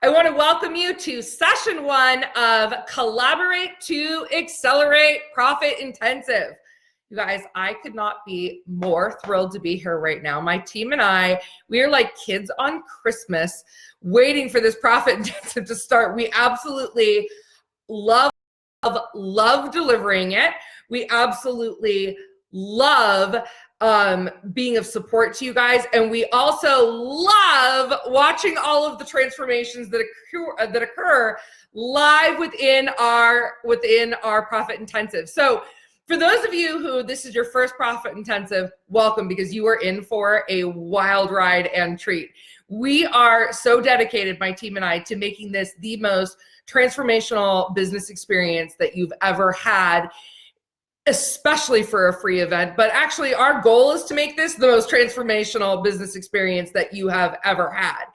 I want to welcome you to session 1 of Collaborate to Accelerate Profit Intensive. You guys, I could not be more thrilled to be here right now. My team and I, we are like kids on Christmas waiting for this Profit Intensive to start. We absolutely love delivering it. We absolutely love being of support to you guys, and we also love watching all of the transformations that occur live within our Profit Intensive. So for those of you who this is your first Profit Intensive, welcome, because you are in for a wild ride and treat. We are so dedicated, my team and I, to making this the most transformational business experience that you've ever had, especially for a free event. But actually, our goal is to make this the most transformational business experience that you have ever had.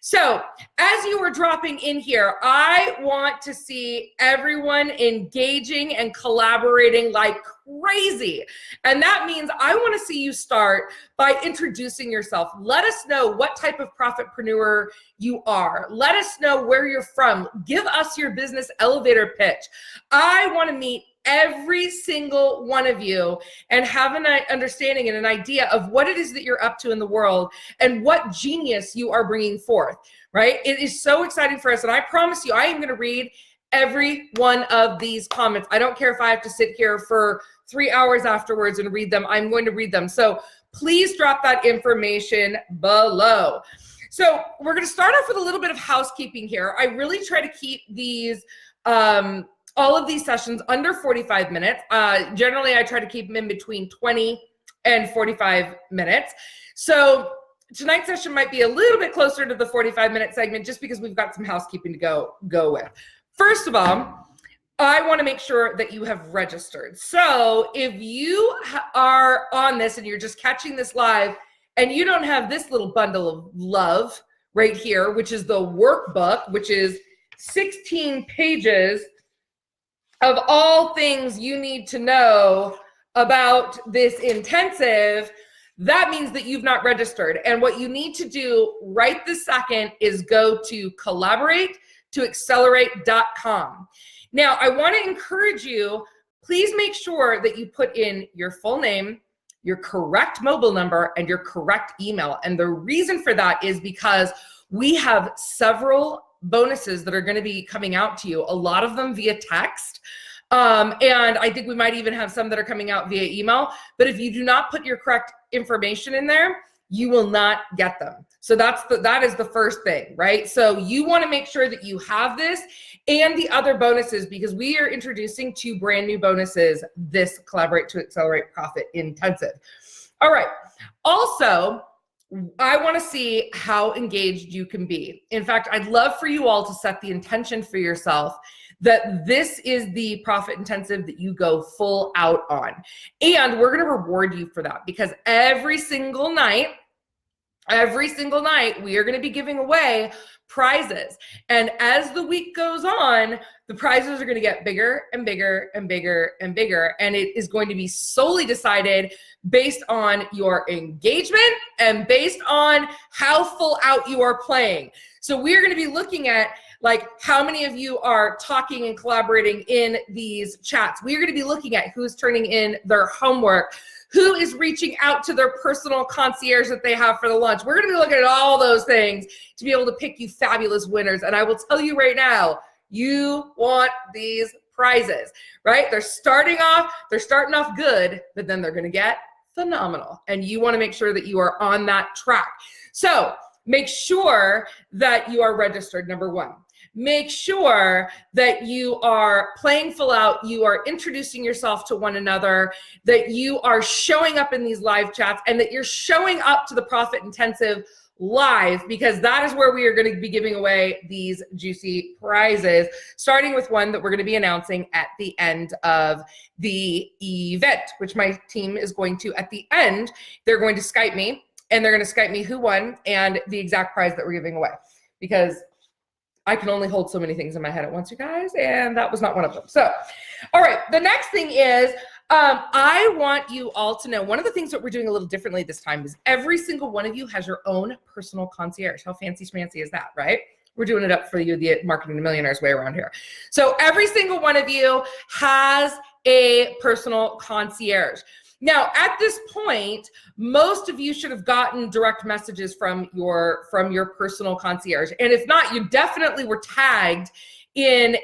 So as you are dropping in here, I want to see everyone engaging and collaborating like crazy. And that means I want to see you start by introducing yourself. Let us know what type of profitpreneur you are. Let us know where you're from. Give us your business elevator pitch. I want to meet every single one of you and have an understanding and an idea of what it is that you're up to in the world and what genius you are bringing forth, right? It is so exciting for us. And I promise you, I am going to read every one of these comments. I don't care if I have to sit here for 3 hours afterwards and read them. I'm going to read them. So please drop that information below. So we're going to start off with a little bit of housekeeping here. I really try to keep these all of these sessions under 45 minutes. Generally, I try to keep them in between 20 and 45 minutes. So tonight's session might be a little bit closer to the 45-minute segment just because we've got some housekeeping to go with. First of all, I want to make sure that you have registered. So if you are on this and you're just catching this live and you don't have this little bundle of love right here, which is the workbook, which is 16 pages of all things you need to know about this intensive, that means that you've not registered. And what you need to do right this second is go to collaborate2accelerate.com. Now, I want to encourage you, please make sure that you put in your full name, your correct mobile number, and your correct email. And the reason for that is because we have several bonuses that are going to be coming out to you, a lot of them via text. And I think we might even have some that are coming out via email. But if you do not put your correct information in there, you will not get them. So that is the first thing, right? So you want to make sure that you have this and the other bonuses, because we are introducing 2 brand new bonuses this Collaborate to Accelerate Profit Intensive. All right. Also, I want to see how engaged you can be. In fact, I'd love for you all to set the intention for yourself that this is the Profit Intensive that you go full out on. And we're going to reward you for that, because every single night, we are going to be giving away prizes. And as the week goes on, the prizes are going to get bigger and bigger and bigger and bigger. And it is going to be solely decided based on your engagement and based on how full out you are playing. So we're going to be looking at like how many of you are talking and collaborating in these chats. We're going to be looking at who's turning in their homework, who is reaching out to their personal concierge that they have for the lunch. We're going to be looking at all those things to be able to pick you fabulous winners. And I will tell you right now, you want these prizes, right? They're starting off good, but then they're going to get phenomenal. And you want to make sure that you are on that track. So make sure that you are registered, number 1. Make sure that you are playing full out, you are introducing yourself to one another, that you are showing up in these live chats, and that you're showing up to the Profit Intensive live, because that is where we are going to be giving away these juicy prizes, starting with one that we're going to be announcing at the end of the event, which my team is going to, at the end, they're going to Skype me, and they're going to Skype me who won and the exact prize that we're giving away, because I can only hold so many things in my head at once, you guys, and that was not one of them. So, all right, the next thing is I want you all to know, one of the things that we're doing a little differently this time is every single one of you has your own personal concierge. How fancy schmancy is that, right? We're doing it up for you, the Marketing to Millionaires way around here. So every single one of you has a personal concierge. Now, at this point, most of you should have gotten direct messages from your personal concierge. And if not, you definitely were tagged in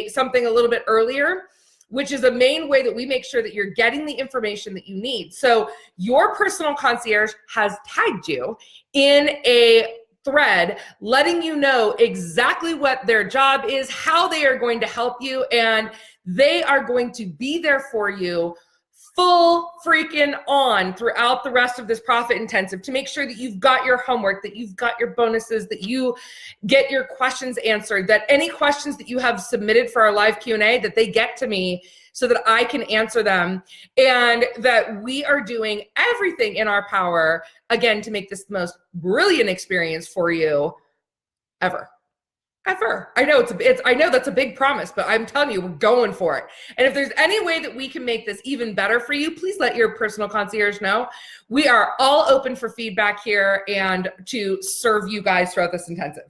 something a little bit earlier, which is a main way that we make sure that you're getting the information that you need. So your personal concierge has tagged you in a thread, letting you know exactly what their job is, how they are going to help you, and they are going to be there for you full freaking on throughout the rest of this profit intensive to make sure that you've got your homework, that you've got your bonuses, that you get your questions answered, that any questions that you have submitted for our live Q&A, that they get to me so that I can answer them, and that we are doing everything in our power, again, to make this the most brilliant experience for you ever. I know I know that's a big promise, but I'm telling you, we're going for it. And if there's any way that we can make this even better for you, please let your personal concierge know. We are all open for feedback here and to serve you guys throughout this intensive.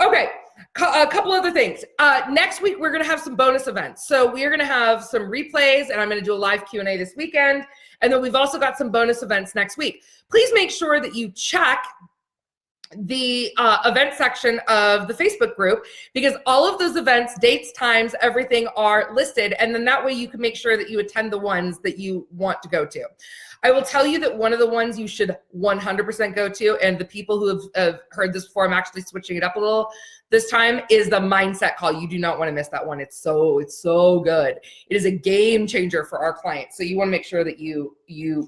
Okay, a couple other things. Next week, we're going to have some bonus events. So we are going to have some replays, and I'm going to do a live Q&A this weekend. And then we've also got some bonus events next week. Please make sure that you check the event section of the Facebook group, because all of those events, dates, times, everything are listed. And then that way you can make sure that you attend the ones that you want to go to. I will tell you that one of the ones you should 100% go to, and the people who have heard this before, I'm actually switching it up a little this time, is the mindset call. You do not want to miss that one. It's so good. It is a game changer for our clients. So you want to make sure that you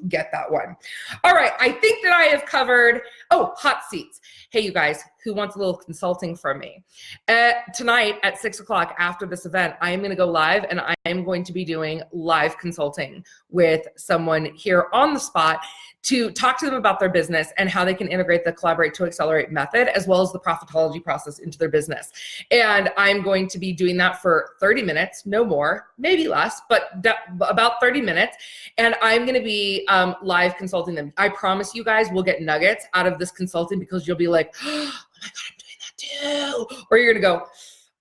get that one. All right. I think that I have covered, hot seats. Hey, you guys, who wants a little consulting from me? Tonight at 6 o'clock after this event, I am going to go live, and I am going to be doing live consulting with someone here on the spot to talk to them about their business and how they can integrate the Collaborate to Accelerate method, as well as the Profitology process, into their business. And I'm going to be doing that for 30 minutes, no more, maybe less, but about 30 minutes. And I'm going to be live consulting them. I promise you guys will get nuggets out of this consulting, because you'll be like, oh my God, I'm doing that too. Or you're going to go,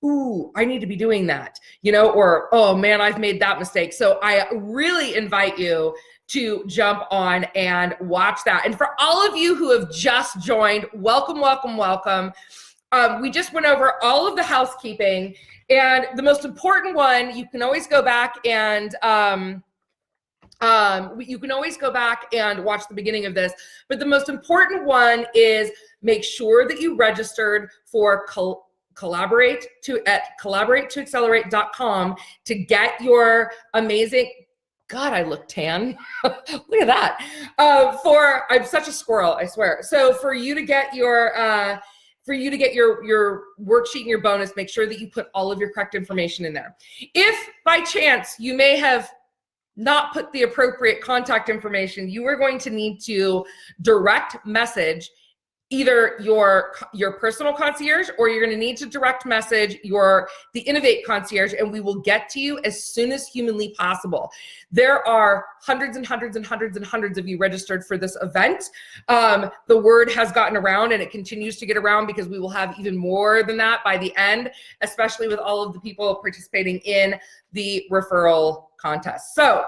ooh, I need to be doing that, or, oh man, I've made that mistake. So I really invite you to jump on and watch that. And for all of you who have just joined, welcome, welcome, welcome. We just went over all of the housekeeping, and the most important one, you can always go back and watch the beginning of this, but the most important one is make sure that you registered for Collaborate to accelerate.com to get your amazing, God, I look tan. Look at that. I'm such a squirrel, I swear. So for you to get your worksheet and your bonus, make sure that you put all of your correct information in there. If by chance you may have not put the appropriate contact information, you are going to need to direct message either your personal concierge, or you're going to need to direct message the Innovate concierge, and we will get to you as soon as humanly possible. There are hundreds and hundreds and hundreds and hundreds of you registered for this event. The word has gotten around, and it continues to get around, because we will have even more than that by the end, especially with all of the people participating in the referral contest. So,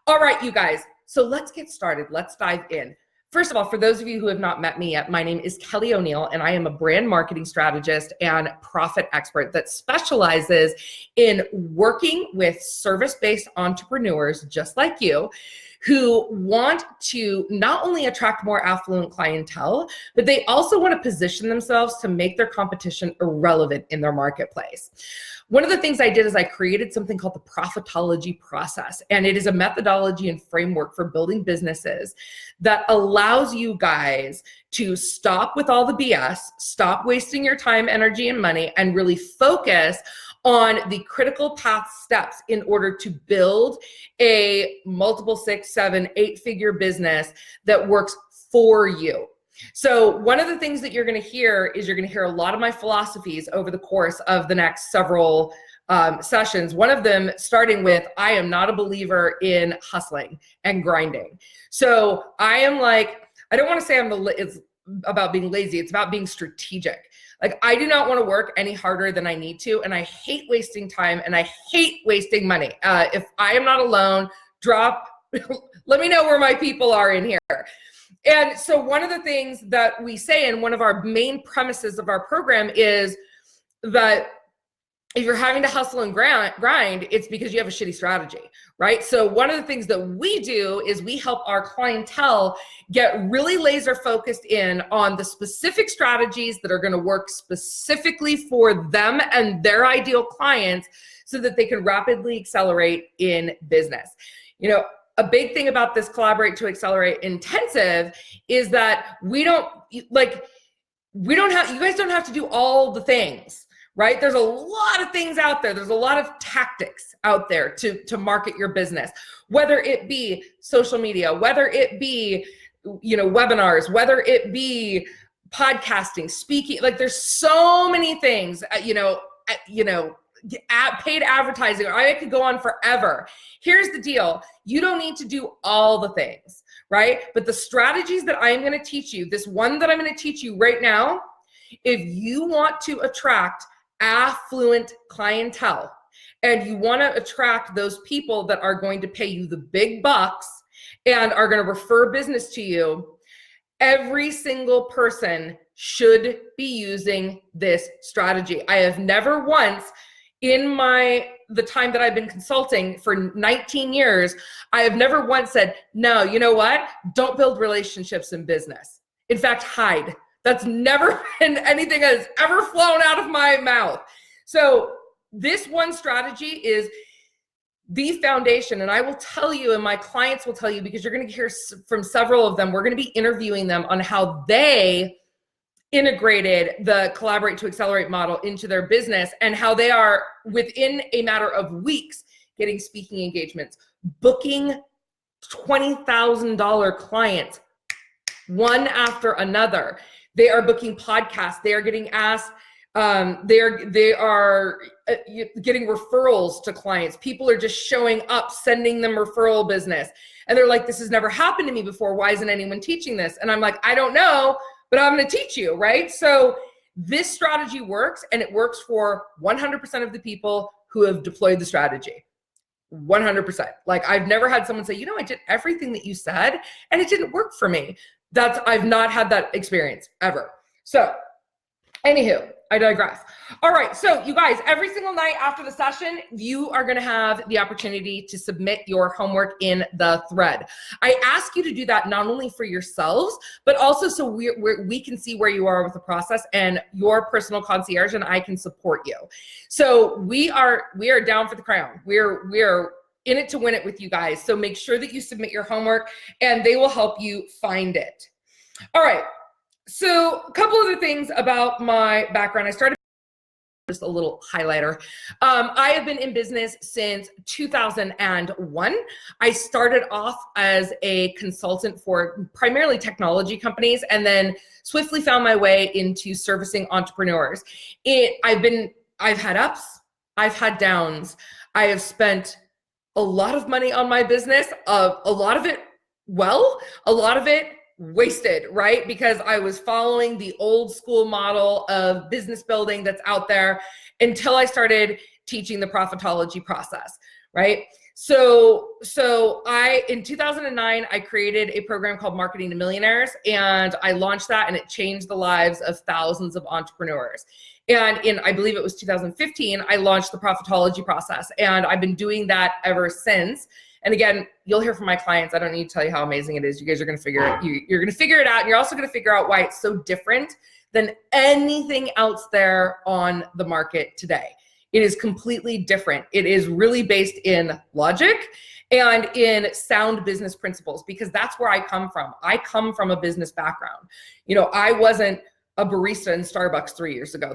all right, you guys. So let's get started. Let's dive in. First of all, for those of you who have not met me yet, my name is Kelly O'Neill, and I am a brand marketing strategist and profit expert that specializes in working with service-based entrepreneurs just like you, who want to not only attract more affluent clientele, but they also want to position themselves to make their competition irrelevant in their marketplace. One of the things I did is I created something called the Profitology process, and it is a methodology and framework for building businesses that allows you guys to stop with all the BS, stop wasting your time, energy, and money, and really focus on the critical path steps in order to build a multiple 6, 7, 8-figure business that works for you. So one of the things that you're going to hear is you're going to hear a lot of my philosophies over the course of the next several sessions. One of them starting with, I am not a believer in hustling and grinding. So I am like, I don't want to say it's about being lazy. It's about being strategic. Like, I do not want to work any harder than I need to. And I hate wasting time and I hate wasting money. If I am not alone, let me know where my people are in here. And so one of the things that we say, and one of our main premises of our program is that if you're having to hustle and grind, it's because you have a shitty strategy, right? So one of the things that we do is we help our clientele get really laser focused in on the specific strategies that are going to work specifically for them and their ideal clients so that they can rapidly accelerate in business. You know, a big thing about this Collaborate to Accelerate intensive is that you guys don't have to do all the things. Right? There's a lot of things out there. There's a lot of tactics out there to market your business, whether it be social media, whether it be, webinars, whether it be podcasting, speaking. Like, there's so many things, paid advertising. I could go on forever. Here's the deal. You don't need to do all the things, right? But the strategies that I'm going to teach you, this one that I'm going to teach you right now, if you want to attract affluent clientele and you want to attract those people that are going to pay you the big bucks and are going to refer business to you, every single person should be using this strategy. I have never once in the time that I've been consulting for 19 years, I have never once said, no, you know what? Don't build relationships in business. In fact, hide. That's never been anything that has ever flown out of my mouth. So this one strategy is the foundation. And I will tell you, and my clients will tell you, because you're going to hear from several of them, we're going to be interviewing them on how they integrated the Collaborate to Accelerate model into their business and how they are, within a matter of weeks, getting speaking engagements, booking $20,000 clients, one after another. They are booking podcasts. They are getting asked. They are getting referrals to clients. People are just showing up, sending them referral business. And they're like, this has never happened to me before. Why isn't anyone teaching this? And I'm like, I don't know, but I'm going to teach you, right? So this strategy works, and it works for 100% of the people who have deployed the strategy. 100%. Like, I've never had someone say, I did everything that you said and it didn't work for me. I've not had that experience ever. So anywho, I digress. All right. So you guys, every single night after the session, you are going to have the opportunity to submit your homework in the thread. I ask you to do that not only for yourselves, but also so we can see where you are with the process, and your personal concierge and I can support you. So we are down for the crown. We're in it to win it with you guys. So make sure that you submit your homework and they will help you find it. All right. So a couple other things about my background. I started just a little highlighter. I have been in business since 2001. I started off as a consultant for primarily technology companies, and then swiftly found my way into servicing entrepreneurs. I've had ups, I've had downs. I have spent a lot of money on my business, a lot of it a lot of it wasted, right? Because I was following the old school model of business building that's out there until I started teaching the Profitology process, right? So in 2009, I created a program called Marketing to Millionaires, and I launched that, and it changed the lives of thousands of entrepreneurs. And I believe it was 2015, I launched the Profitology process, and I've been doing that ever since. And again, you'll hear from my clients. I don't need to tell you how amazing it is. You guys are going to figure it. You're going to figure it out, and you're also going to figure out why it's so different than anything else there on the market today. It is completely different. It is really based in logic and in sound business principles, because that's where I come from. I come from a business background. I wasn't a barista in Starbucks 3 years ago.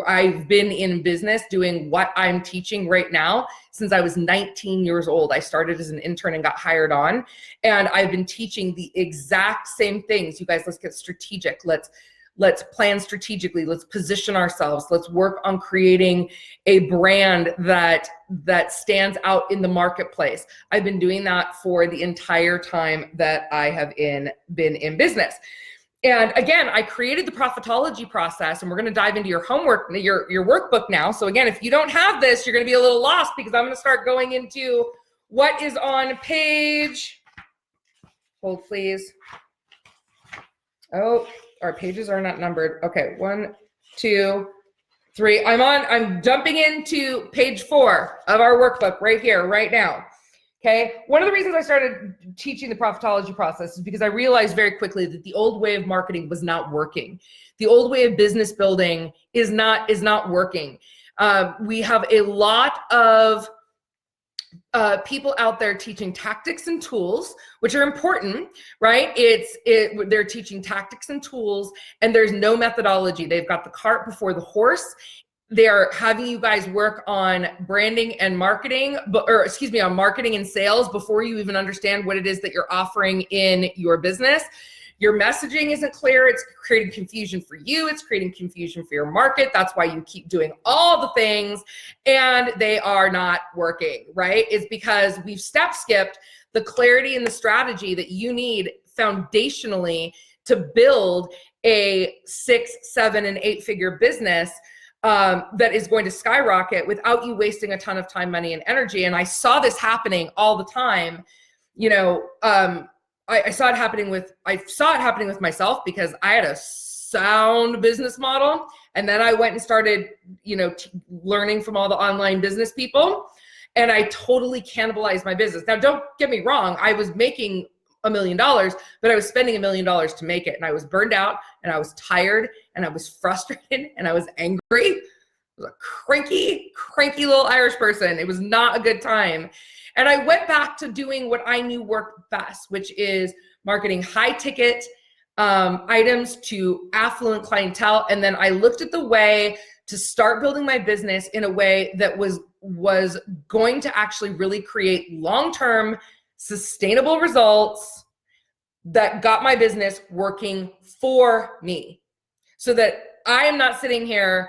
I've been in business doing what I'm teaching right now since I was 19 years old. I started as an intern and got hired on, and I've been teaching the exact same things. You guys, let's get strategic. Let's plan strategically. Let's position ourselves. Let's work on creating a brand that stands out in the marketplace. I've been doing that for the entire time that I have been in business. And again, I created the Profitology process, and we're going to dive into your homework, your workbook now. So again, if you don't have this, you're going to be a little lost, because I'm going to start going into what is on page, hold please. Oh, our pages are not numbered. Okay, 1, 2, 3. I'm jumping into page 4 of our workbook right here, right now. Okay. One of the reasons I started teaching the Profitology process is because I realized very quickly that the old way of marketing was not working. The old way of business building is not working. We have a lot of people out there teaching tactics and tools, which are important, right? They're teaching tactics and tools, and there's no methodology. They've got the cart before the horse. They're having you guys work on branding and marketing, on marketing and sales before you even understand what it is that you're offering in your business. Your messaging isn't clear. It's creating confusion for you. It's creating confusion for your market. That's why you keep doing all the things and they are not working, right? It's because we've step skipped the clarity and the strategy that you need foundationally to build a 6, 7, and 8-figure business that is going to skyrocket without you wasting a ton of time, money, and energy. And I saw this happening all the time. I saw it happening with myself, because I had a sound business model, and then I went and started, learning from all the online business people, and I totally cannibalized my business. Now, don't get me wrong, I was making $1 million, but I was spending $1 million to make it, and I was burned out, and I was tired, and I was frustrated, and I was angry. I was a cranky little Irish person. It was not a good time. And I went back to doing what I knew worked best, which is marketing high ticket items to affluent clientele. And then I looked at the way to start building my business in a way that was going to actually really create long-term sustainable results that got my business working for me, so that I am not sitting here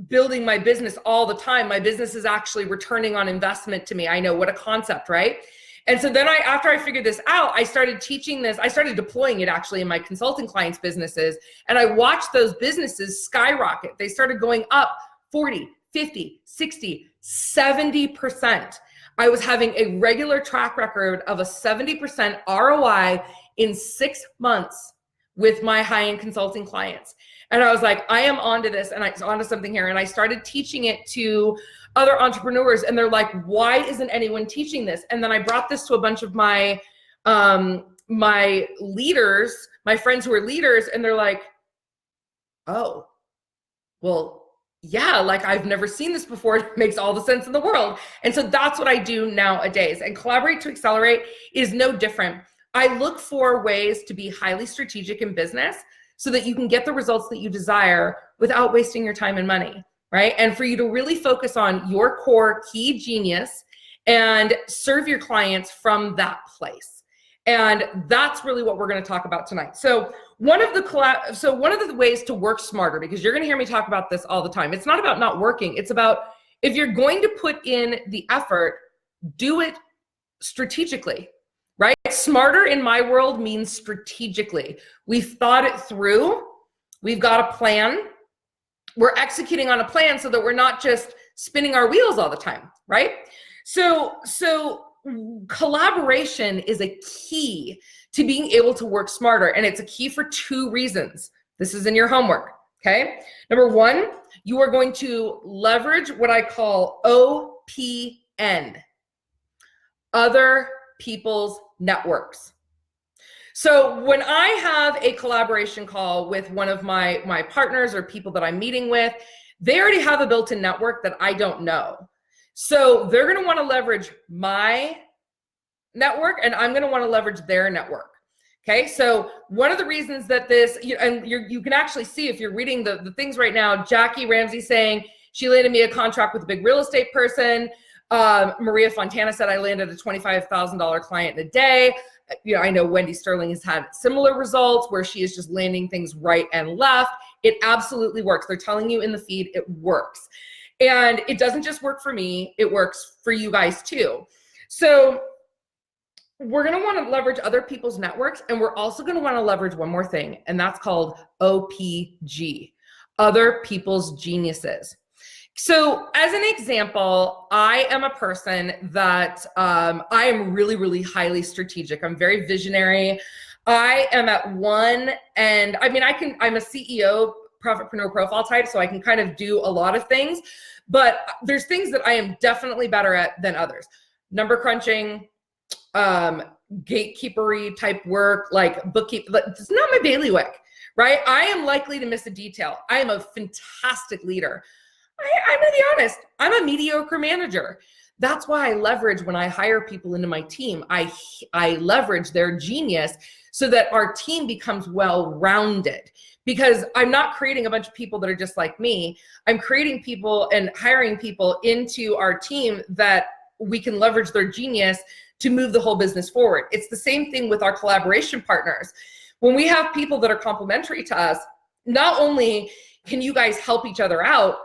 building my business all the time. My business is actually returning on investment to me. I know, what a concept, right? And so then after I figured this out, I started teaching this. I started deploying it actually in my consulting clients' businesses. And I watched those businesses skyrocket. They started going up 40, 50, 60, 70%. I was having a regular track record of a 70% ROI in 6 months with my high-end consulting clients. And I was like, I am onto this, and I'm onto something here. And I started teaching it to other entrepreneurs, and they're like, why isn't anyone teaching this? And then I brought this to a bunch of my my leaders, my friends who are leaders, and they're like, oh, well, yeah, like I've never seen this before. It makes all the sense in the world. And so that's what I do nowadays. And Collaborate to Accelerate is no different. I look for ways to be highly strategic in business so that you can get the results that you desire without wasting your time and money, right? And for you to really focus on your core key genius and serve your clients from that place. And that's really what we're going to talk about tonight. So one of the ways to work smarter, because you're going to hear me talk about this all the time. It's not about not working. It's about, if you're going to put in the effort, do it strategically. Right? Smarter in my world means strategically. We've thought it through. We've got a plan. We're executing on a plan so that we're not just spinning our wheels all the time, right? So collaboration is a key to being able to work smarter, and it's a key for 2 reasons. This is in your homework, okay? Number 1, you are going to leverage what I call OPN, other people's networks. So when I have a collaboration call with one of my partners or people that I'm meeting with, they already have a built-in network that I don't know. So they're going to want to leverage my network, and I'm going to want to leverage their network. Okay, so one of the reasons that this, you can actually see if you're reading the things right now, Jackie Ramsey saying she landed me a contract with a big real estate person. Maria Fontana said I landed a $25,000 client in a day. I know Wendy Sterling has had similar results where she is just landing things right and left. It absolutely works. They're telling you in the feed it works. And it doesn't just work for me, it works for you guys too. So we're going to want to leverage other people's networks, and we're also going to want to leverage one more thing, and that's called OPG, other people's geniuses. So as an example, I am a person that I am really, really highly strategic. I'm very visionary. I am at one end. I mean, I'm a CEO, Profitpreneur profile type, so I can kind of do a lot of things, but there's things that I am definitely better at than others. Number crunching, gatekeepery type work, like bookkeeping, it's not my bailiwick, right? I am likely to miss a detail. I am a fantastic leader. I'm gonna be honest, I'm a mediocre manager. That's why I leverage when I hire people into my team. I leverage their genius so that our team becomes well-rounded, because I'm not creating a bunch of people that are just like me. I'm creating people and hiring people into our team that we can leverage their genius to move the whole business forward. It's the same thing with our collaboration partners. When we have people that are complementary to us, not only can you guys help each other out,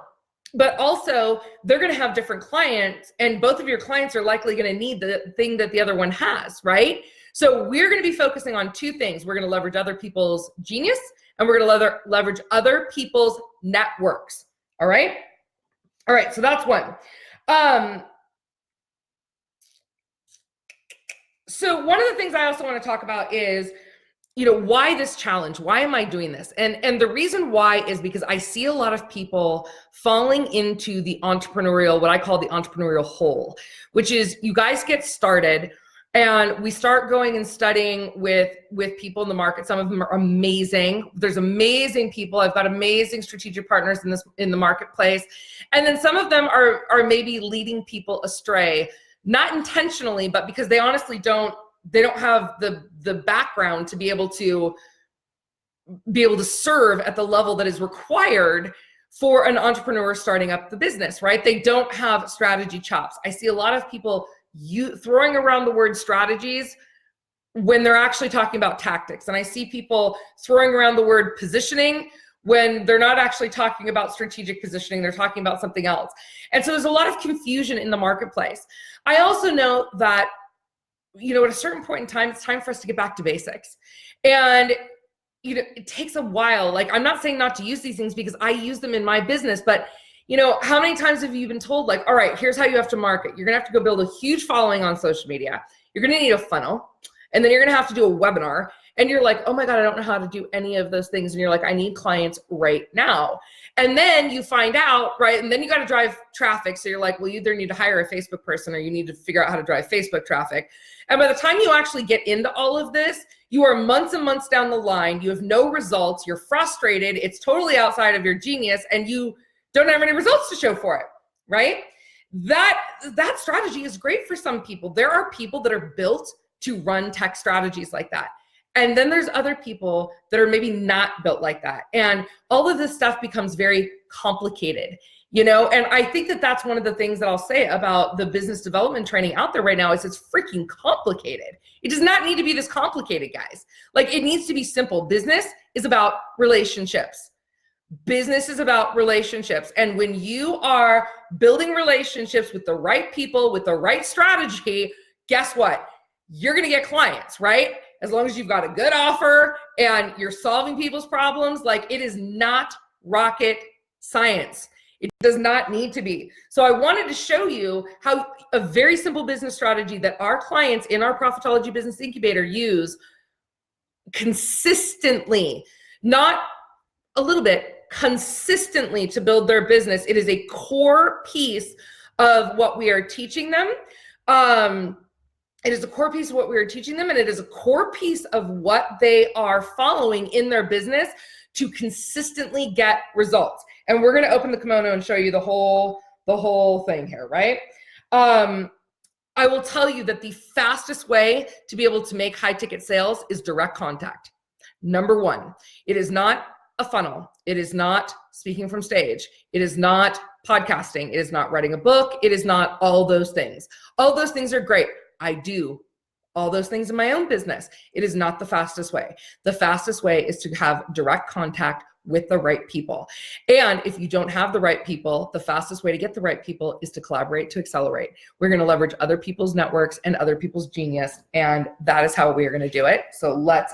but also they're going to have different clients, and both of your clients are likely going to need the thing that the other one has, right? So we're going to be focusing on two things. We're going to leverage other people's genius, and we're going to leverage other people's networks. All right. All right. So that's one. So one of the things I also want to talk about is, why this challenge? Why am I doing this? And the reason why is because I see a lot of people falling into the entrepreneurial, what I call the entrepreneurial hole, which is you guys get started and we start going and studying with people in the market. Some of them are amazing. There's amazing people. I've got amazing strategic partners in the marketplace. And then some of them are maybe leading people astray, not intentionally, but because they honestly don't have the background to be able to serve at the level that is required for an entrepreneur starting up the business, right? They don't have strategy chops. I see a lot of people throwing around the word strategies when they're actually talking about tactics. And I see people throwing around the word positioning when they're not actually talking about strategic positioning, they're talking about something else. And so there's a lot of confusion in the marketplace. I also know that, at a certain point in time, it's time for us to get back to basics. And, it takes a while. Like, I'm not saying not to use these things because I use them in my business, but how many times have you been told, like, all right, here's how you have to market. You're going to have to go build a huge following on social media. You're going to need a funnel, and then you're going to have to do a webinar. And you're like, oh my God, I don't know how to do any of those things. And you're like, I need clients right now. And then you find out, right? And then you got to drive traffic. So you're like, well, you either need to hire a Facebook person or you need to figure out how to drive Facebook traffic. And by the time you actually get into all of this, you are months and months down the line. You have no results. You're frustrated. It's totally outside of your genius and you don't have any results to show for it, right? That strategy is great for some people. There are people that are built to run tech strategies like that. And then there's other people that are maybe not built like that. And all of this stuff becomes very complicated, and I think that that's one of the things that I'll say about the business development training out there right now is it's freaking complicated. It does not need to be this complicated, guys. Like, it needs to be simple. Business is about relationships. Business is about relationships. And when you are building relationships with the right people, with the right strategy, guess what? You're going to get clients, right? As long as you've got a good offer and you're solving people's problems. Like, it is not rocket science. It does not need to be. So I wanted to show you how a very simple business strategy that our clients in our Profitology Business Incubator use consistently, not a little bit, consistently to build their business. It is a core piece of what we are teaching them. It is a core piece of what we are teaching them, and it is a core piece of what they are following in their business to consistently get results. And we're going to open the kimono and show you the whole thing here, right? I will tell you that the fastest way to be able to make high ticket sales is direct contact. Number one, it is not a funnel. It is not speaking from stage. It is not podcasting. It is not writing a book. It is not all those things. All those things are great. I do all those things in my own business. It is not the fastest way. The fastest way is to have direct contact with the right people. And if you don't have the right people, the fastest way to get the right people is to collaborate to accelerate. We're going to leverage other people's networks and other people's genius, and that is how we are going to do it. So let's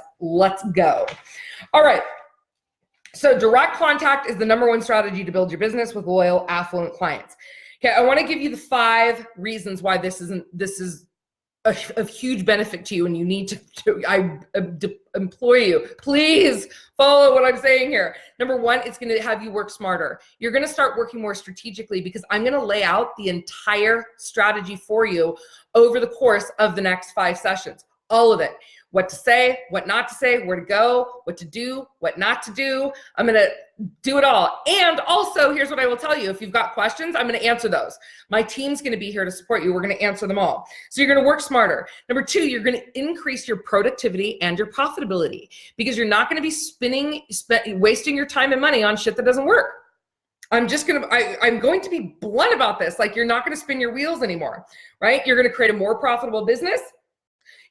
go. All right. So direct contact is the number one strategy to build your business with loyal, affluent clients. Okay, I want to give you the 5 reasons why this is a huge benefit to you, and you need I implore you, please follow what I'm saying here. Number 1, it's going to have you work smarter. You're going to start working more strategically because I'm going to lay out the entire strategy for you over the course of the next 5 sessions, all of it. What to say, what not to say, where to go, what to do, what not to do. I'm going to do it all. And also, here's what I will tell you. If you've got questions, I'm going to answer those. My team's going to be here to support you. We're going to answer them all. So you're going to work smarter. Number 2, you're going to increase your productivity and your profitability because you're not going to be wasting your time and money on shit that doesn't work. I'm going to be blunt about this. Like, you're not going to spin your wheels anymore, right? You're going to create a more profitable business.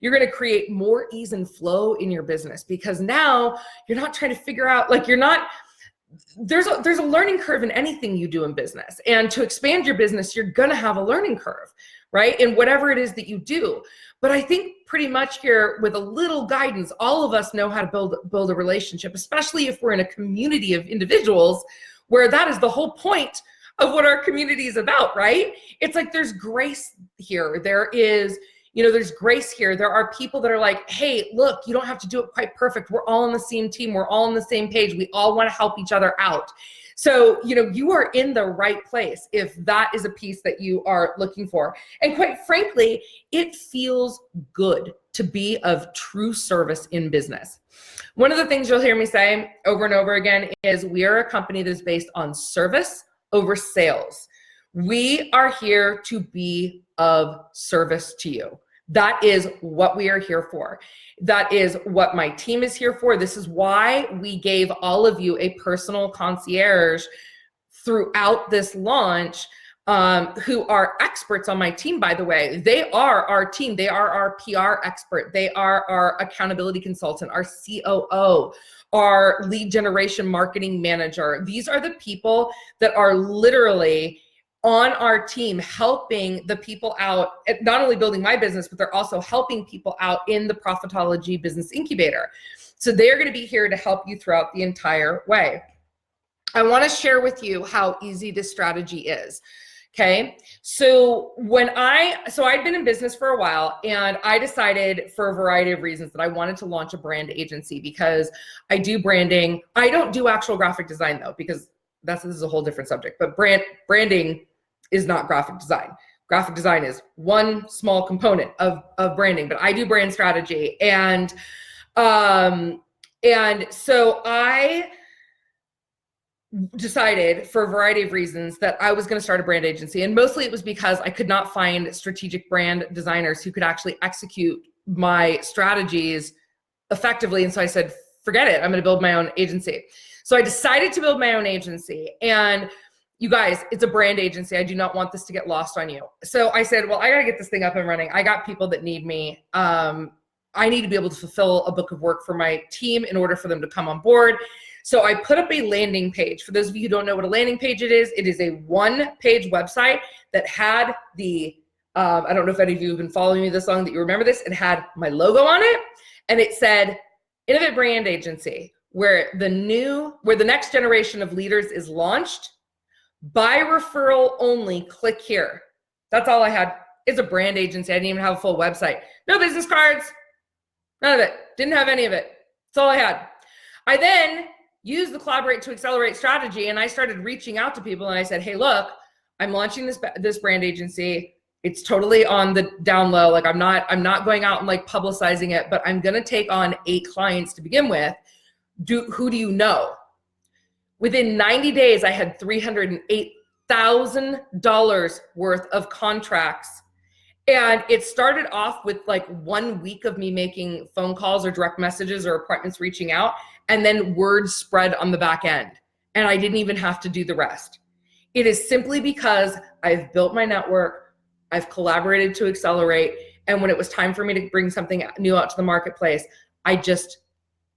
You're going to create more ease and flow in your business because now you're not trying to figure out, like, there's a learning curve in anything you do in business. And to expand your business, you're going to have a learning curve, right? In whatever it is that you do. But I think pretty much here with a little guidance, all of us know how to build a relationship, especially if we're in a community of individuals where that is the whole point of what our community is about, right? It's like there's grace here. There's grace here. There are people that are like, hey, look, you don't have to do it quite perfect. We're all on the same team. We're all on the same page. We all want to help each other out. So, you are in the right place if that is a piece that you are looking for. And quite frankly, it feels good to be of true service in business. One of the things you'll hear me say over and over again is we are a company that is based on service over sales. We are here to be of service to you. That is what we are here for. That is what my team is here for. This is why we gave all of you a personal concierge throughout this launch, who are experts on my team, by the way. They are our team. They are our PR expert. They are our accountability consultant, our COO, our lead generation marketing manager. These are the people that are literally on our team helping the people out, not only building my business, but they're also helping people out in the Profitology Business Incubator. So they're going to be here to help you throughout the entire way. I want to share with you how easy this strategy is. Okay. So I'd been in business for a while, and I decided for a variety of reasons that I wanted to launch a brand agency because I do branding. I don't do actual graphic design though, because this is a whole different subject, but branding is not graphic design. Graphic design is one small component of branding, but I do brand strategy. And so I decided for a variety of reasons that I was going to start a brand agency. And mostly it was because I could not find strategic brand designers who could actually execute my strategies effectively. And so I said, forget it. I'm going to build my own agency. So I decided to build my own agency. And you guys, it's a brand agency. I do not want this to get lost on you. So I said, well, I got to get this thing up and running. I got people that need me. I need to be able to fulfill a book of work for my team in order for them to come on board. So I put up a landing page. For those of you who don't know what a landing page it is a one-page website that had I don't know if any of you have been following me this long that you remember this. It had my logo on it, and it said, Innovate Brand Agency, where the next generation of leaders is launched. By referral only, click here. That's all I had. It's a brand agency. I didn't even have a full website. No business cards. None of it. Didn't have any of it. That's all I had. I then used the Collaborate to Accelerate strategy, and I started reaching out to people, and I said, hey, look, I'm launching this brand agency. It's totally on the down low. Like I'm not going out and like publicizing it, but I'm going to take on 8 clients to begin with. Who do you know? Within 90 days, I had $308,000 worth of contracts. And it started off with like 1 week of me making phone calls or direct messages or appointments reaching out. And then word spread on the back end. And I didn't even have to do the rest. It is simply because I've built my network. I've collaborated to accelerate. And when it was time for me to bring something new out to the marketplace, I just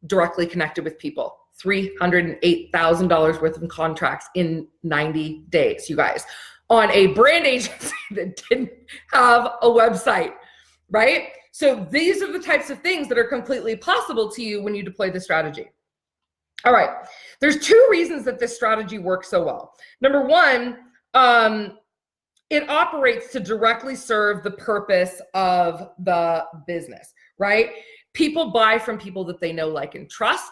directly connected with people $308,000 worth of contracts in 90 days, you guys, on a brand agency that didn't have a website, right? So these are the types of things that are completely possible to you when you deploy the strategy. All right, there's two reasons that this strategy works so well. Number one, it operates to directly serve the purpose of the business, right? People buy from people that they know, like, and trust.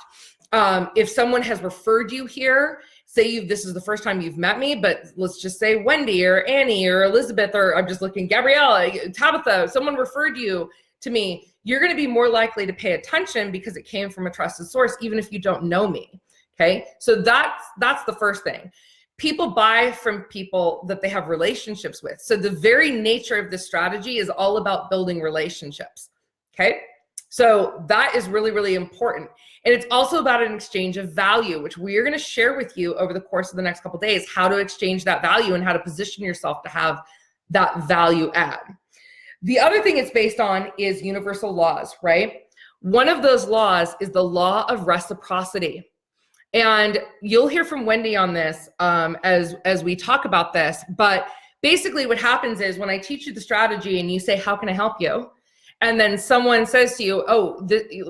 If someone has referred you here, say this is the first time you've met me, but let's just say Wendy or Annie or Elizabeth, or I'm just looking, Gabriella, Tabitha, someone referred you to me, you're going to be more likely to pay attention because it came from a trusted source, even if you don't know me. Okay. So that's the first thing. People buy from people that they have relationships with. So the very nature of this strategy is all about building relationships. Okay. So that is really, really important. And it's also about an exchange of value, which we are going to share with you over the course of the next couple of days, how to exchange that value and how to position yourself to have that value add. The other thing it's based on is universal laws, right? One of those laws is the law of reciprocity. And you'll hear from Wendy on this as we talk about this. But basically what happens is when I teach you the strategy and you say, how can I help you? And then someone says to you, oh,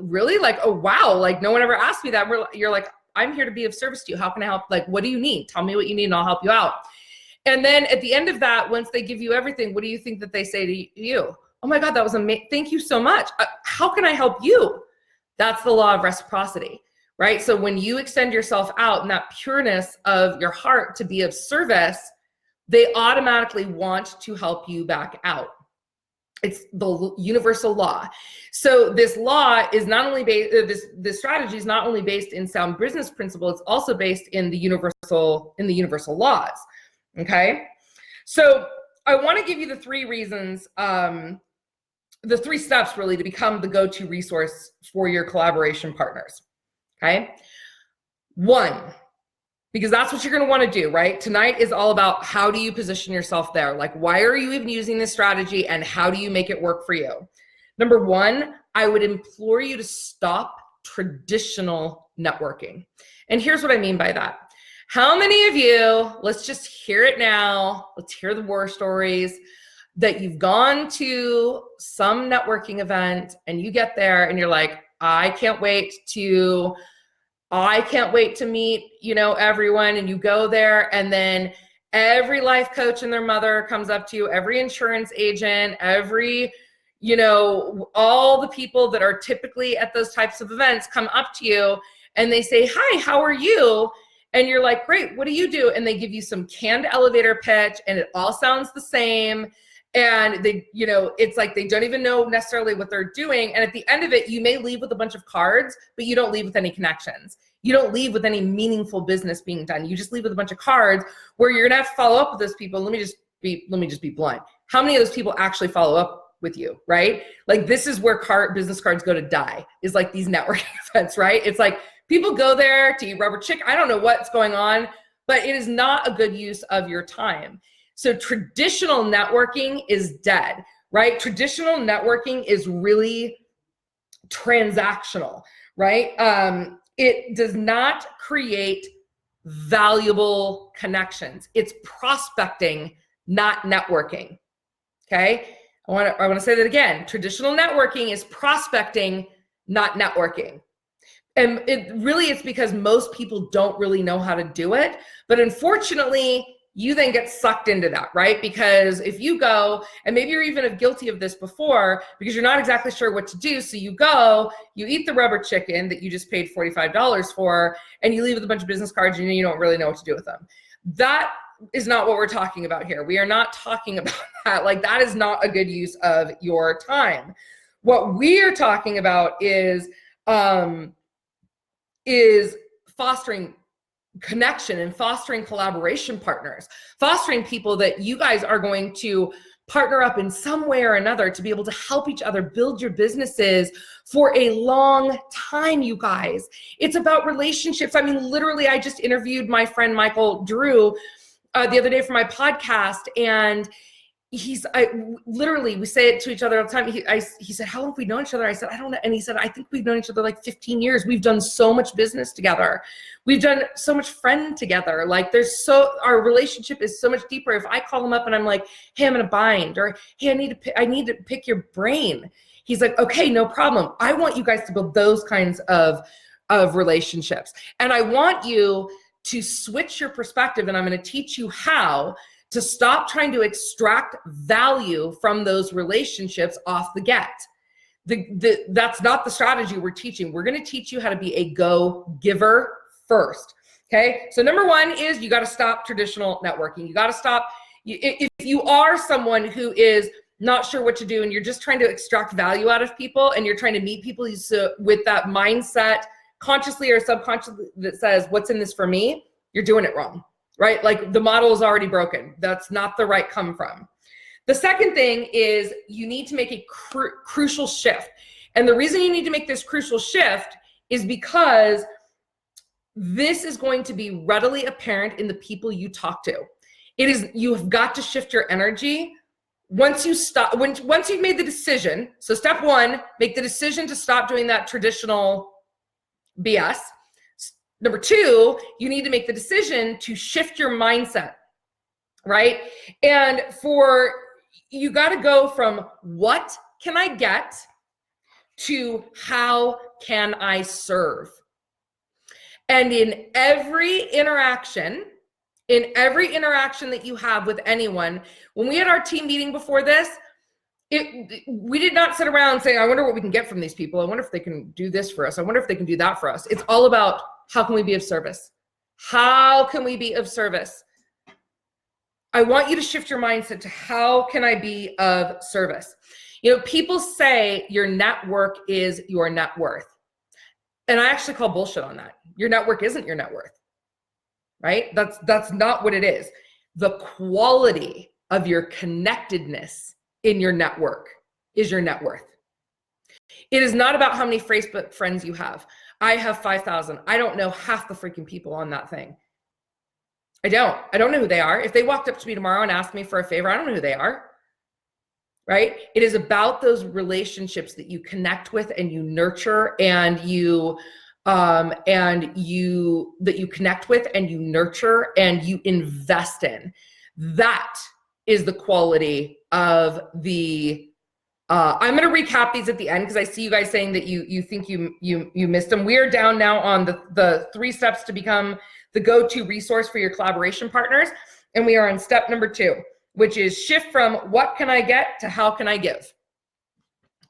really? Like, oh, wow. Like, no one ever asked me that. You're like, I'm here to be of service to you. How can I help? Like, what do you need? Tell me what you need and I'll help you out. And then at the end of that, once they give you everything, what do you think that they say to you? Oh my God, that was amazing. Thank you so much. How can I help you? That's the law of reciprocity, right? So when you extend yourself out in that pureness of your heart to be of service, they automatically want to help you back out. It's the universal law. So this law is not only based, this strategy is not only based in sound business principle, it's also based in the universal laws. Okay. So I want to give you the three reasons, the three steps really to become the go-to resource for your collaboration partners. Okay. One, because that's what you're going to want to do, right? Tonight is all about how do you position yourself there? Like, why are you even using this strategy and how do you make it work for you? Number one, I would implore you to stop traditional networking. And here's what I mean by that. How many of you, let's just hear it now, let's hear the war stories, that you've gone to some networking event and you get there and you're like, I can't wait to meet, everyone. And you go there and then every life coach and their mother comes up to you, every insurance agent, all the people that are typically at those types of events come up to you and they say, hi, how are you? And you're like, great, what do you do? And they give you some canned elevator pitch and it all sounds the same. And they, it's like they don't even know necessarily what they're doing. And at the end of it, you may leave with a bunch of cards, but you don't leave with any connections. You don't leave with any meaningful business being done. You just leave with a bunch of cards where you're gonna have to follow up with those people. Let me just be blunt. How many of those people actually follow up with you, right? Like, this is where business cards go to die, is like these networking events, right? It's like people go there to eat rubber chicken. I don't know what's going on, but it is not a good use of your time. So traditional networking is dead, right? Traditional networking is really transactional, right? It does not create valuable connections. It's prospecting, not networking. Okay. I want to say that again. Traditional networking is prospecting, not networking. And it's because most people don't really know how to do it. But unfortunately, you then get sucked into that, right? Because if you go, and maybe you're even guilty of this before, because you're not exactly sure what to do. So you go, you eat the rubber chicken that you just paid $45 for, and you leave with a bunch of business cards and you don't really know what to do with them. That is not what we're talking about here. We are not talking about that. Like, that is not a good use of your time. What we are talking about is fostering connection and fostering collaboration partners, fostering people that you guys are going to partner up in some way or another to be able to help each other build your businesses for a long time, you guys. It's about relationships. I mean, literally, I just interviewed my friend Michael Drew the other day for my podcast, and literally, we say it to each other all the time. He said, how long have we known each other? I said, I don't know. And he said, I think we've known each other like 15 years. We've done so much business together. We've done so much friend together. Like our relationship is so much deeper. If I call him up and I'm like, hey, I'm in a bind, or hey, I need to pick your brain. He's like, okay, no problem. I want you guys to build those kinds of relationships. And I want you to switch your perspective, and I'm going to teach you how to stop trying to extract value from those relationships off the get. That's not the strategy we're teaching. We're going to teach you how to be a go-giver first. Okay. So number one is you got to stop traditional networking. You got to stop. If you are someone who is not sure what to do and you're just trying to extract value out of people and you're trying to meet people with that mindset, consciously or subconsciously, that says, what's in this for me? You're doing it wrong. Right? Like the model is already broken. That's not the right come from. The second thing is you need to make a crucial shift. And the reason you need to make this crucial shift is because this is going to be readily apparent in the people you talk to. You have got to shift your energy once you've made the decision. So step one, make the decision to stop doing that traditional BS. Number two, you need to make the decision to shift your mindset, right? And you got to go from what can I get to how can I serve? And in every interaction that you have with anyone, when we had our team meeting before this, we did not sit around saying, I wonder what we can get from these people. I wonder if they can do this for us. I wonder if they can do that for us. It's all about, how can we be of service? How can we be of service? I want you to shift your mindset to how can I be of service? People say your network is your net worth. And I actually call bullshit on that. Your network isn't your net worth, right? That's not what it is. The quality of your connectedness in your network is your net worth. It is not about how many Facebook friends you have. I have 5,000. I don't know half the freaking people on that thing. I don't know who they are. If they walked up to me tomorrow and asked me for a favor, I don't know who they are, right? It is about those relationships that you connect with and you nurture and you connect with and you nurture and you invest in. That is the quality of the I'm going to recap these at the end because I see you guys saying that you think you missed them. We are down now on the 3 steps to become the go-to resource for your collaboration partners. And we are on step number 2, which is shift from what can I get to how can I give.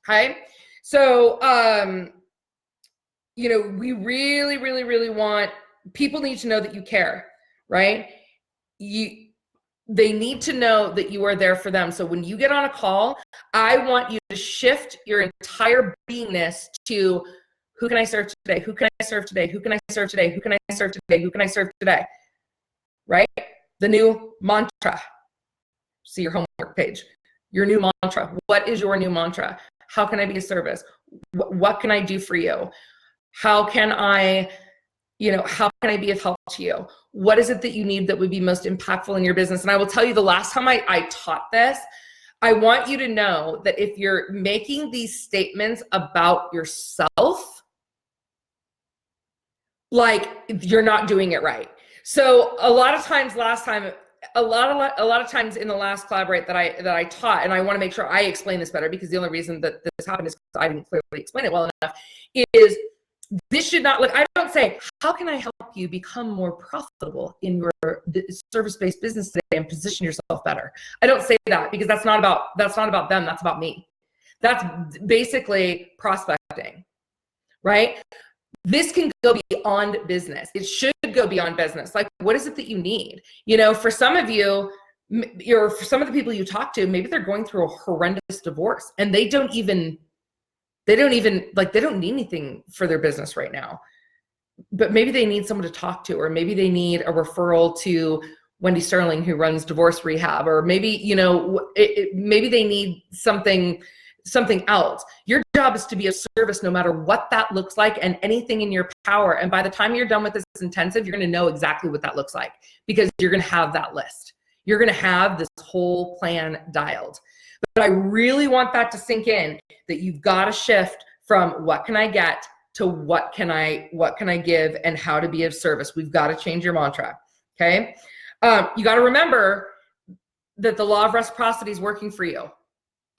Okay. So, we really, really, really want people need to know that you care, right? They need to know that you are there for them. So when you get on a call, I want you to shift your entire beingness to who can I serve today? Who can I serve today? Who can I serve today? Who can I serve today? Who can I serve today? Right? The new mantra. See your homework page. Your new mantra. What is your new mantra? How can I be of service? What can I do for you? How can I be of help to you? What is it that you need that would be most impactful in your business? And I will tell you, the last time I taught this, I want you to know that if you're making these statements about yourself, like you're not doing it right. So a lot of times in the last Collaborate that I taught, and I want to make sure I explain this better because the only reason that this happened is because I didn't clearly explain it well enough, is this should not look, I don't say, how can I help you become more profitable in your service-based business today and position yourself better? I don't say that because that's not about them, that's about me. That's basically prospecting, right? This can go beyond business. It should go beyond business. Like, what is it that you need? For some of you, for some of the people you talk to, maybe they're going through a horrendous divorce and they don't need anything for their business right now, but maybe they need someone to talk to, or maybe they need a referral to Wendy Sterling, who runs divorce rehab, or maybe, maybe they need something else. Your job is to be of service no matter what that looks like and anything in your power. And by the time you're done with this intensive, you're going to know exactly what that looks like because you're going to have that list. you're going to have this whole plan dialed. But I really want that to sink in, that you've got to shift from what can I get to what can I give and how to be of service. We've got to change your mantra. Okay. You got to remember that the law of reciprocity is working for you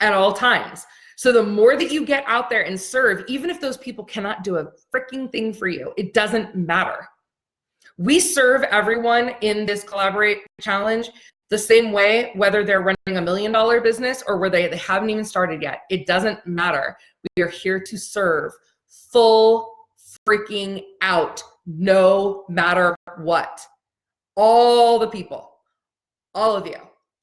at all times. So the more that you get out there and serve, even if those people cannot do a freaking thing for you, it doesn't matter. We serve everyone in this Collaborate Challenge the same way, whether they're running $1 million business or where they haven't even started yet. It doesn't matter. We are here to serve full freaking out, no matter what. All the people, all of you,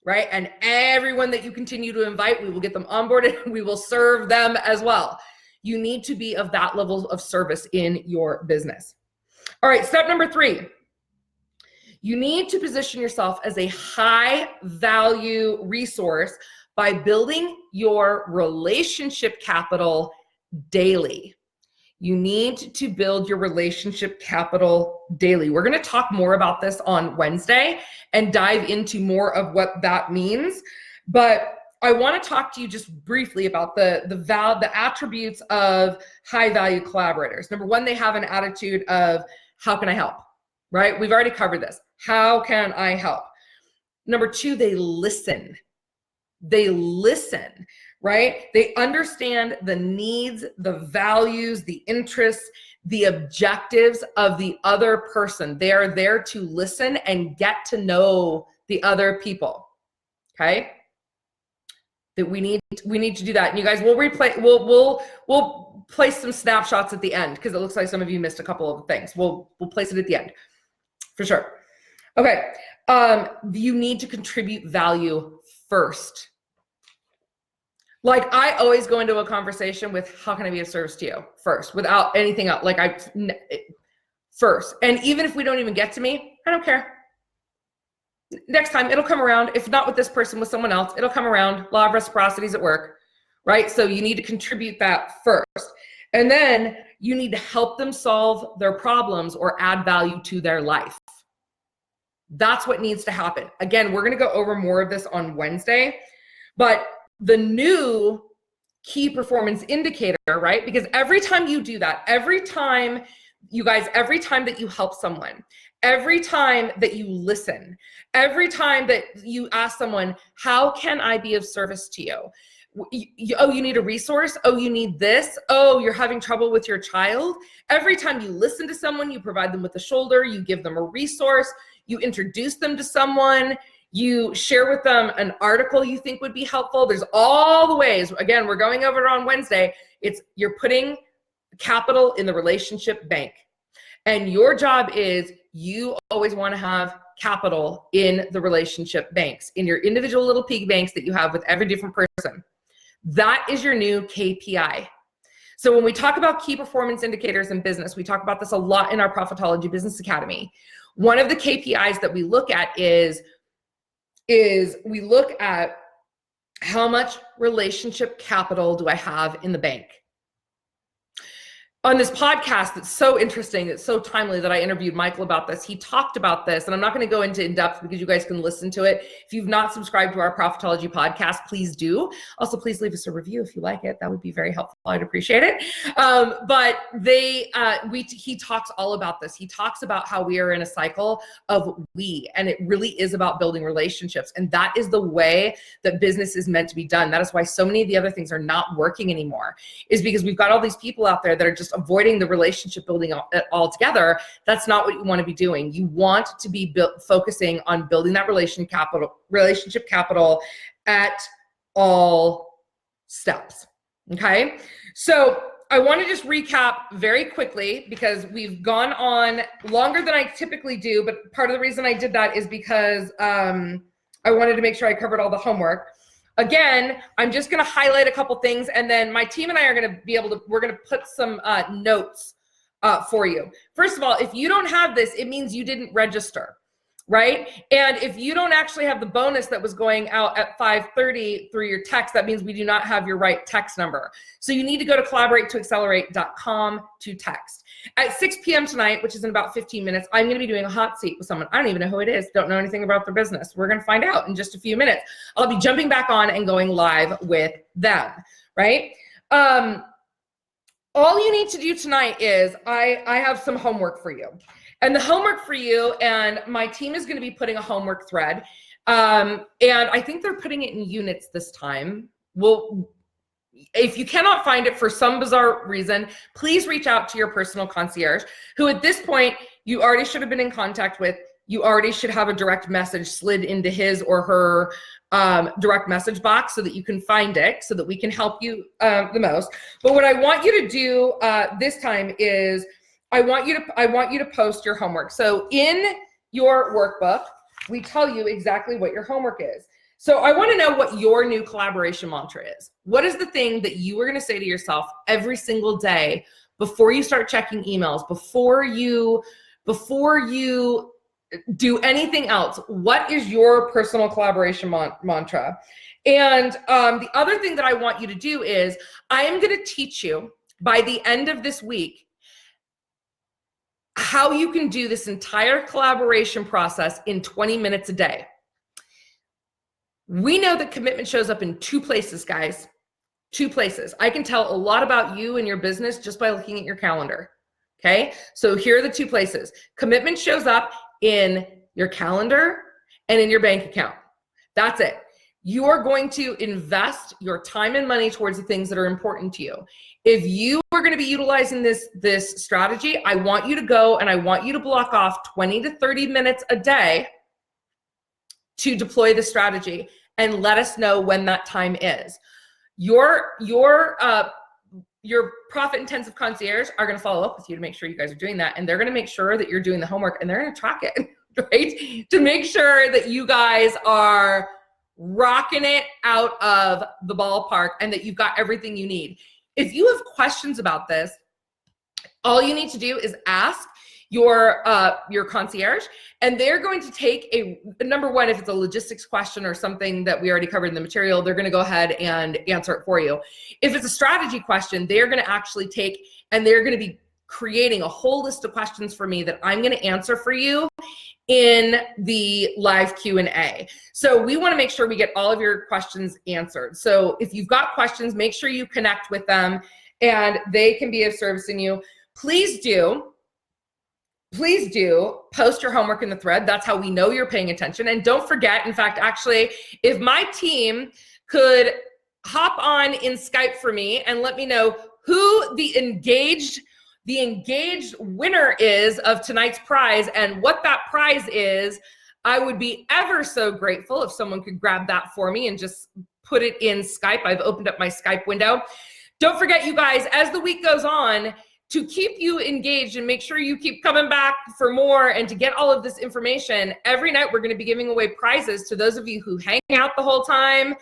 right? And everyone that you continue to invite, we will get them onboarded and we will serve them as well. You need to be of that level of service in your business. All right, step number 3. You need to position yourself as a high value resource by building your relationship capital daily. You need to build your relationship capital daily. We're going to talk more about this on Wednesday and dive into more of what that means. But I want to talk to you just briefly about the attributes of high value collaborators. Number 1, they have an attitude of, how can I help? Right? We've already covered this. How can I help? Number 2, they listen. They listen, right? They understand the needs, the values, the interests, the objectives of the other person. They are there to listen and get to know the other people. Okay? That we need to do that. And you guys, we'll place some snapshots at the end because it looks like some of you missed a couple of things. We'll place it at the end for sure. Okay. You need to contribute value first. Like, I always go into a conversation with, how can I be of service to you first, without anything else. First. And even if we don't even get to me, I don't care. Next time it'll come around. If not with this person, with someone else, it'll come around. Law of reciprocity is at work, right? So you need to contribute that first. And then you need to help them solve their problems or add value to their life. That's what needs to happen. Again, we're going to go over more of this on Wednesday, but the new key performance indicator, right? Because every time you do that, every time that you help someone, every time that you listen, every time that you ask someone, how can I be of service to you? You need a resource. Oh, you need this. Oh, you're having trouble with your child. Every time you listen to someone, you provide them with the shoulder, you give them a resource, you introduce them to someone, you share with them an article you think would be helpful. There's all the ways. Again, we're going over it on Wednesday. You're putting capital in the relationship bank. And your job is, you always want to have capital in the relationship banks, in your individual little piggy banks that you have with every different person. That is your new KPI. So when we talk about key performance indicators in business, we talk about this a lot in our Profitology Business Academy. One of the KPIs that we look at is we look at, how much relationship capital do I have in the bank? On this podcast that's so interesting, it's so timely, that I interviewed Michael about this. He talked about this, and I'm not going to go into in depth because you guys can listen to it. If you've not subscribed to our Profitology podcast, please do. Also, please leave us a review if you like it. That would be very helpful. I'd appreciate it. But he talks all about this. He talks about how we are in a cycle of and it really is about building relationships. And that is the way that business is meant to be done. That is why so many of the other things are not working anymore, is because we've got all these people out there that are just avoiding the relationship building altogether. That's not what you want to be doing. You want to be focusing on building that relationship capital at all steps. Okay. So I want to just recap very quickly, because we've gone on longer than I typically do. But part of the reason I did that is because I wanted to make sure I covered all the homework. Again, I'm just going to highlight a couple things, and then my team and I are going to we're going to put some notes for you. First of all, if you don't have this, it means you didn't register. right? And if you don't actually have the bonus that was going out at 5:30 through your text, that means we do not have your right text number. So you need to go to collaborate2accelerate.com to text. At 6 p.m. tonight, which is in about 15 minutes, I'm going to be doing a hot seat with someone. I don't even know who it is, don't know anything about their business. We're going to find out in just a few minutes. I'll be jumping back on and going live with them, right? All you need to do tonight is I have some homework for you. And the homework for you, and my team is going to be putting a homework thread. And I think they're putting it in units this time. Well, if you cannot find it for some bizarre reason, please reach out to your personal concierge, who at this point you already should have been in contact with. You already should have a direct message slid into his or her direct message box so that you can find it, so that we can help you the most. But what I want you to do this time is I want you to post your homework. So in your workbook, we tell you exactly what your homework is. So I want to know what your new collaboration mantra is. What is the thing that you are going to say to yourself every single day before you start checking emails, before you do anything else? What is your personal collaboration mantra? And the other thing that I want you to do is I am going to teach you by the end of this week how you can do this entire collaboration process in 20 minutes a day. We know that commitment shows up in two places, guys. Two places. I can tell a lot about you and your business just by looking at your calendar. Okay? So here are the two places. Commitment shows up in your calendar and in your bank account. That's it. You are going to invest your time and money towards the things that are important to you. If you are going to be utilizing this strategy, I want you to go and I want you to block off 20 to 30 minutes a day to deploy the strategy and let us know when that time is. Your profit intensive concierge are going to follow up with you to make sure you guys are doing that, and they're going to make sure that you're doing the homework, and they're going to track it, right? To make sure that you guys are rocking it out of the ballpark and that you've got everything you need. If you have questions about this, all you need to do is ask your concierge, and they're going to take number one, if it's a logistics question or something that we already covered in the material, they're going to go ahead and answer it for you. If it's a strategy question, they're going to actually take, and they're going to be creating a whole list of questions for me that I'm going to answer for you in the live Q&A. So we want to make sure we get all of your questions answered. So if you've got questions, make sure you connect with them and they can be of service in you. Please do post your homework in the thread. That's how we know you're paying attention. And don't forget, in fact, actually, if my team could hop on in Skype for me and let me know who the engaged winner is of tonight's prize and what that prize is, I would be ever so grateful if someone could grab that for me and just put it in Skype. I've opened up my Skype window. Don't forget, you guys, as the week goes on, to keep you engaged and make sure you keep coming back for more and to get all of this information, every night we're going to be giving away prizes to those of you who hang out the whole time,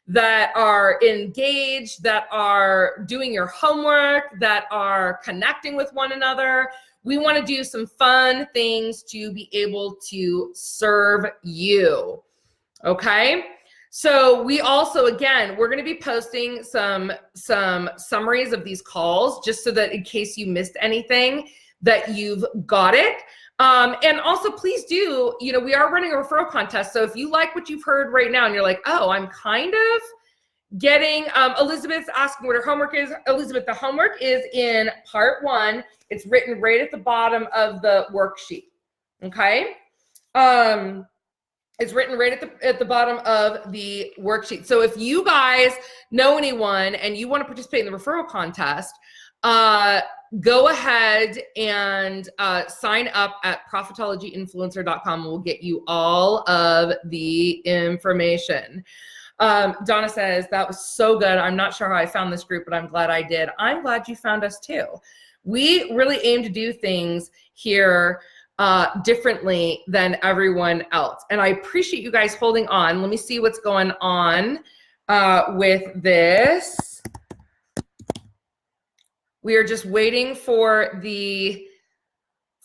that are engaged, that are doing your homework, that are connecting with one another. We want to do some fun things to be able to serve you. Okay? So we also, again, we're going to be posting some summaries of these calls just so that in case you missed anything, that you've got it. And also, please do, we are running a referral contest. So if you like what you've heard right now and you're like, oh, I'm kind of getting, Elizabeth's asking what her homework is. Elizabeth, the homework is in part 1. It's written right at the bottom of the worksheet. Okay. It's written right at the bottom of the worksheet. So if you guys know anyone and you want to participate in the referral contest, go ahead and sign up at profitologyinfluencer.com. We'll get you all of the information. Donna says, that was so good. I'm not sure how I found this group, but I'm glad I did. I'm glad you found us too. We really aim to do things here differently than everyone else. And I appreciate you guys holding on. Let me see what's going on with this. We are just waiting for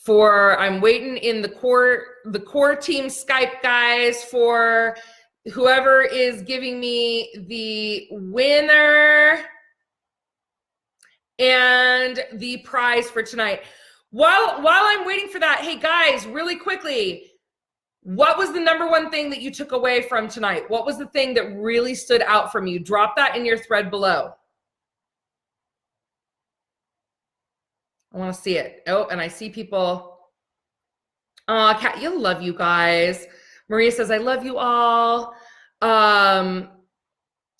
I'm waiting in the core team Skype, guys, for whoever is giving me the winner and the prize for tonight. While I'm waiting for that, hey guys, really quickly, what was the number one thing that you took away from tonight? What was the thing that really stood out from you? Drop that in your thread below. I want to see it. Oh, and I see people. Oh, Kat, you love you guys. Maria says, I love you all.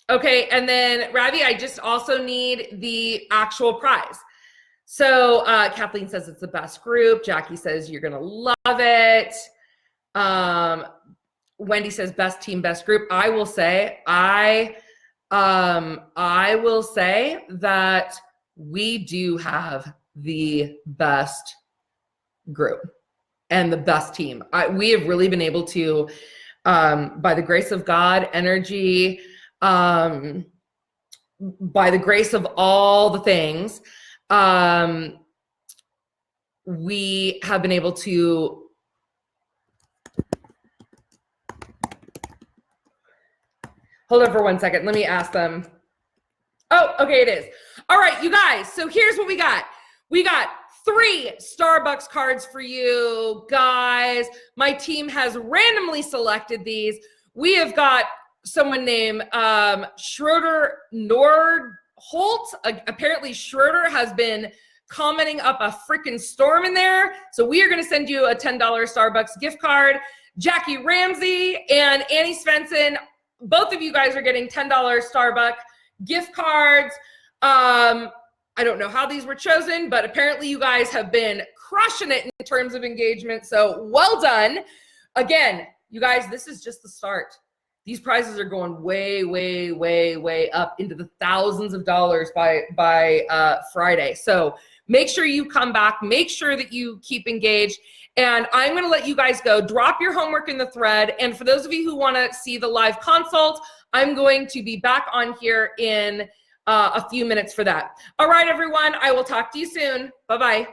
Okay, and then Ravi, I just also need the actual prize. So Kathleen says it's the best group. Jackie says you're gonna love it. Wendy says best team, best group. I will say that we do have the best group and the best team. We have really been able to, by the grace of God, energy, by the grace of all the things, we have been able to hold on for 1 second. Let me ask them. Oh, okay, it is. All right, you guys. So here's what we got. We got 3 Starbucks cards for you guys. My team has randomly selected these. We have got someone named Schroeder Nordholt. Apparently Schroeder has been commenting up a freaking storm in there. So we are going to send you a $10 Starbucks gift card. Jackie Ramsey and Annie Svensson, both of you guys are getting $10 Starbucks gift cards. I don't know how these were chosen, but apparently you guys have been crushing it in terms of engagement. So well done. Again, you guys, this is just the start. These prizes are going way, way, way, way up into the thousands of dollars by Friday. So make sure you come back. Make sure that you keep engaged. And I'm going to let you guys go. Drop your homework in the thread. And for those of you who want to see the live consult, I'm going to be back on here in a few minutes for that. All right, everyone. I will talk to you soon. Bye-bye.